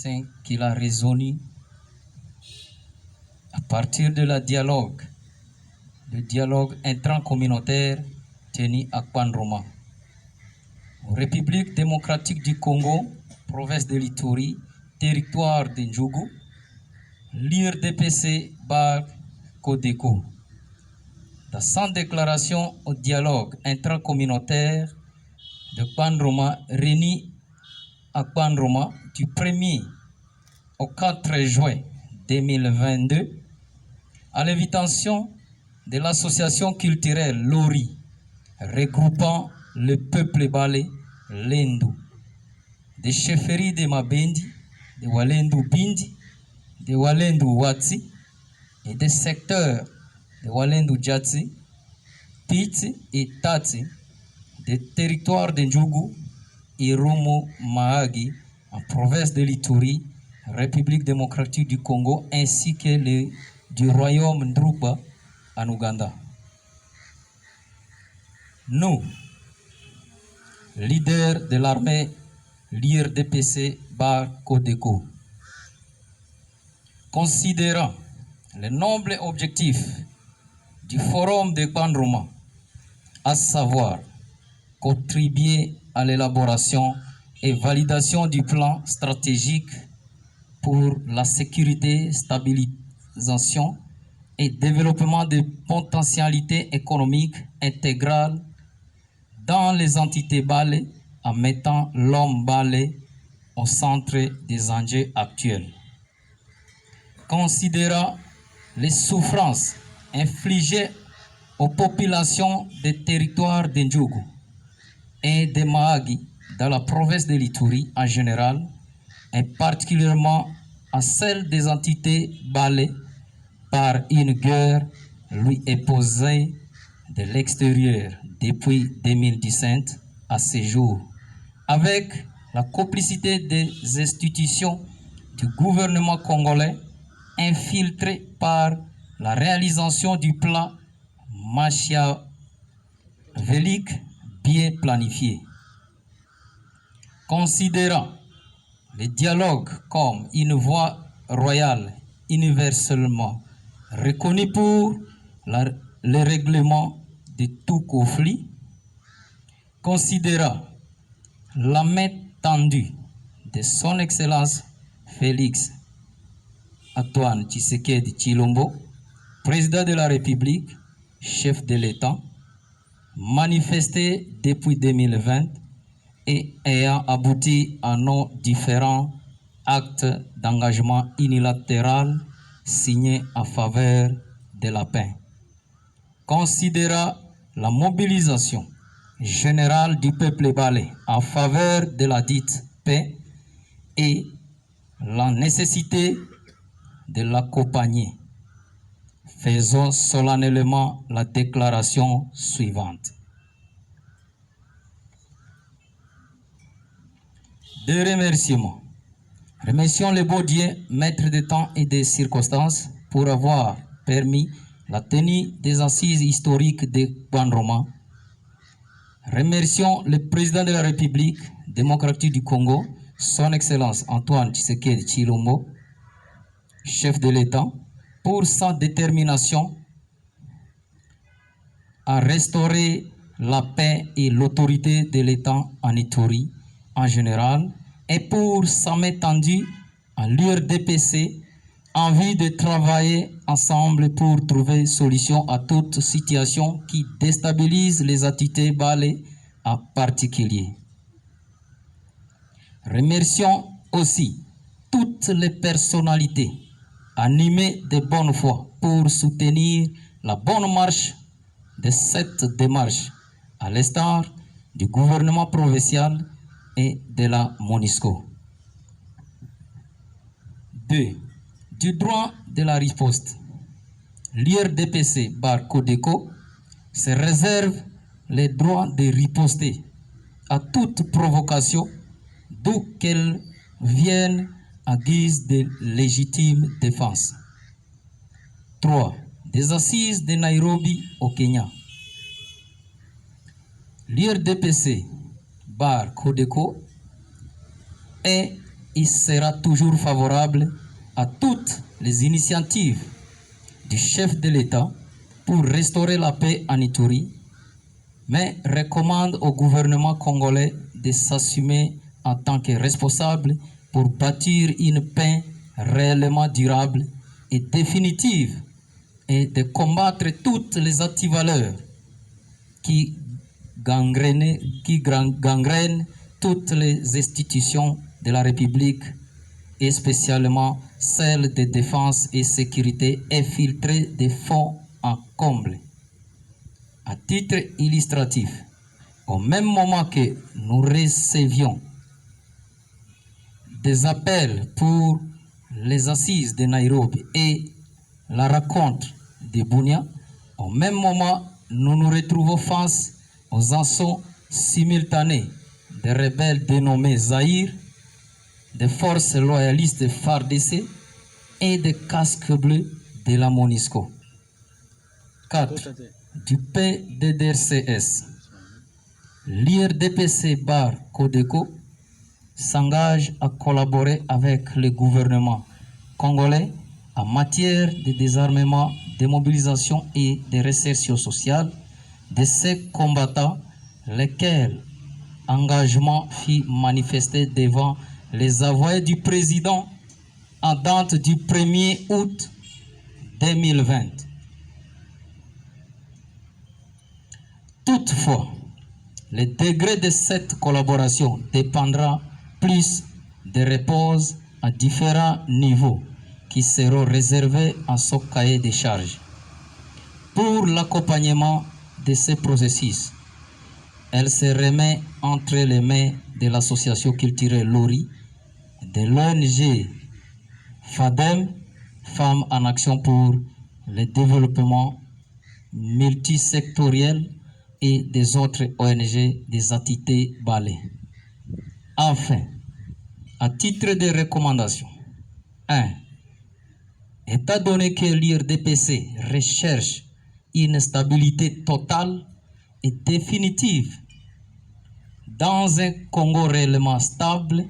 5 qu'il a résolu à partir de le dialogue intracommunautaire tenu à Kwan-Roma. République démocratique du Congo, province de l'Ituri, territoire de Ndjougou, l'IRDPC Bar Codeco. Dans sa déclaration au dialogue intracommunautaire de Kwan-Roma, réunie à Kwan-Roma du 1er au 4 juin 2022, à l'invitation de l'association culturelle Lori, regroupant le peuple balé Lendu, des chefferies de Mabendi, de Walendu Bindi, de Walendu Watsi et des secteurs de Walendu Djatsi, Titi et Tati, des territoires de Ndjougou et Romo Mahagi en province de l'Ituri, République démocratique du Congo, ainsi que du royaume Ndruba en Ouganda. Nous, leaders de l'armée l'IRDPC Bar Codeco, considérant le noble objectif du forum de Kwan-Roma, à savoir contribuer à l'élaboration et validation du plan stratégique pour la sécurité, stabilisation et développement de potentialités économiques intégrales dans les entités balais en mettant l'homme balais au centre des enjeux actuels. Considérant les souffrances infligées aux populations des territoires de Ndjougou et de Mahagi dans la province de l'Ituri en général, et particulièrement à celle des entités balais par une guerre lui opposée de l'extérieur depuis 2017 à ce jour, avec la complicité des institutions du gouvernement congolais infiltrées par la réalisation du plan machiavélique bien planifié. Considérant le dialogue comme une voie royale universellement reconnue pour le règlement de tout conflit, considérant la main tendue de son Excellence Félix Antoine Tshisekedi Tshilombo, président de la République, chef de l'État, manifesté depuis 2020 et ayant abouti à nos différents actes d'engagement unilatéral signés en faveur de la paix. Considérant la mobilisation générale du peuple balais en faveur de la dite paix et la nécessité de l'accompagner, faisons solennellement la déclaration suivante. De remerciements. Remercions le beau Dieu, maître des temps et des circonstances, pour avoir permis la tenue des assises historiques de Kwan-Roma. Remercions le président de la République démocratique du Congo, son Excellence Antoine Tshisekedi Tshilombo, chef de l'État, pour sa détermination à restaurer la paix et l'autorité de l'État en Ituri en général, et pour sa main tendue à l'URDPC en vue de travailler ensemble pour trouver solution à toute situation qui déstabilise les entités balais en particulier. Remercions aussi toutes les personnalités animées de bonne foi pour soutenir la bonne marche de cette démarche, à l'instar du gouvernement provincial et de la MONUSCO. 2. Du droit de la riposte. L'IRDPC Bar Codeco se réserve le droit de riposter à toute provocation d'où qu'elle vienne à guise de légitime défense. 3. Des assises de Nairobi au Kenya. L'IRDPC Bar Codeco est il sera toujours favorable à toutes les initiatives du chef de l'État pour restaurer la paix en Ituri, mais recommande au gouvernement congolais de s'assumer en tant que responsable pour bâtir une paix réellement durable et définitive et de combattre toutes les antivaleurs qui gangrènent toutes les institutions de la République et spécialement celles de défense et sécurité infiltrées de fond en comble. À titre illustratif, au même moment que nous recevions des appels pour les assises de Nairobi et la rencontre de Bunia, au même moment, nous nous retrouvons face aux assauts simultanés des rebelles dénommés Zaïre, des forces loyalistes FARDC et des casques bleus de la MONUSCO. 4. Du PDDRCS. L'IRDPC bar Codeco s'engage à collaborer avec le gouvernement congolais en matière de désarmement, de mobilisation et de réinsertion sociale de ces combattants, lesquels engagement fut manifesté devant les avoués du président en date du 1er août 2020. Toutefois, le degré de cette collaboration dépendra plus des réponses à différents niveaux qui seront réservés à son cahier de charges. Pour l'accompagnement de ces processus, elle se remet entre les mains de l'association culturelle Lori, de l'ONG FADEM, Femmes en Action pour le Développement Multisectoriel, et des autres ONG des entités balais. Enfin, à titre de recommandation, 1. Étant donné que l'IRDPC recherche une stabilité totale et définitive dans un Congo réellement stable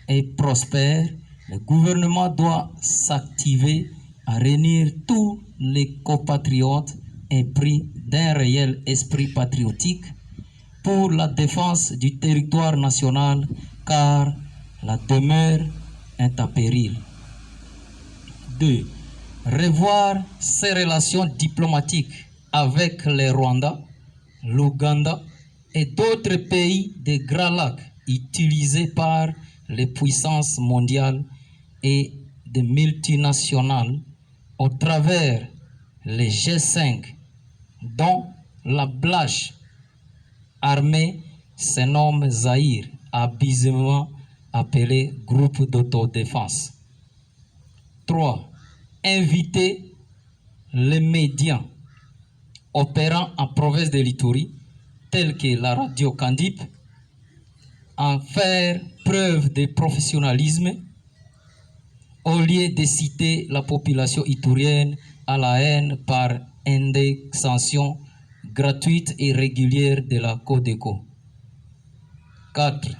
et prospère, le gouvernement doit s'activer à réunir tous les compatriotes épris d'un réel esprit patriotique pour la défense du territoire national, car la demeure est en péril. 2. Revoir ses relations diplomatiques avec le Rwanda, l'Ouganda et d'autres pays des Grands Lacs utilisés par les puissances mondiales et des multinationales au travers les G5, dont la Blache armée se nomme Zaïre, habilement appelé groupe d'autodéfense. 3. Inviter les médias opérant en province de l'Ituri, tels que la radio Candip, à faire preuve de professionnalisme au lieu de citer la population iturienne à la haine par indexation gratuite et régulière de la Codeco. 4.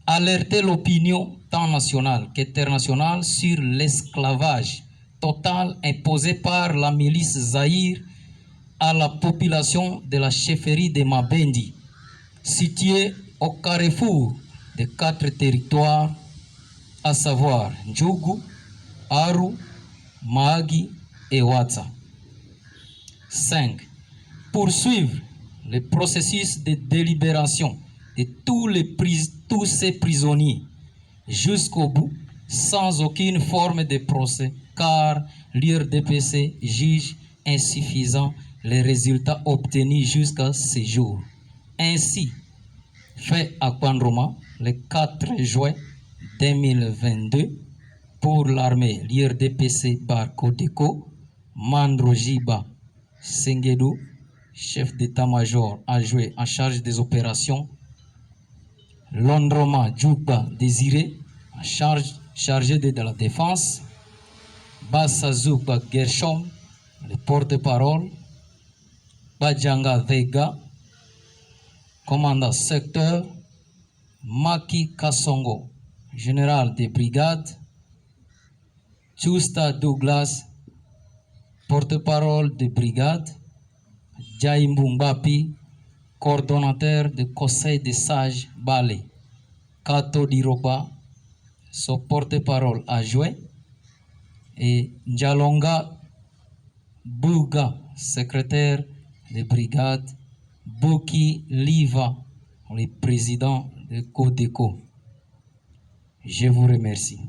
Alerter l'opinion tant nationale qu'internationale sur l'esclavage total imposé par la milice Zaïre à la population de la chefferie de Mabendi, située au carrefour de 4 territoires, à savoir Ndjougou, Aru, Mahagi et Ouatsa. 5. Poursuivre le processus de délibération de tous ces prisonniers jusqu'au bout, sans aucune forme de procès, car l'IRDPC juge insuffisant les résultats obtenus jusqu'à ce jour. Ainsi, fait à Kwandroma le 4 juin 2022 pour l'armée, l'IRDPC bar Codeco, Mandrojiba Sengedo, chef d'état-major adjoint en charge des opérations, Londroma Djouba Désiré, chargé de la défense, Bassazouba Gershom, le porte-parole, Bajanga Vega, commandant secteur, Maki Kassongo, général des brigades, Chusta Douglas, porte-parole de brigade, Jai Mbumbapi, coordonnateur du conseil des sages Balé, Kato Diroba, son porte-parole adjoint, et Njalonga Bouga, secrétaire de brigade, Boki Liva, le président de Codeco. Je vous remercie.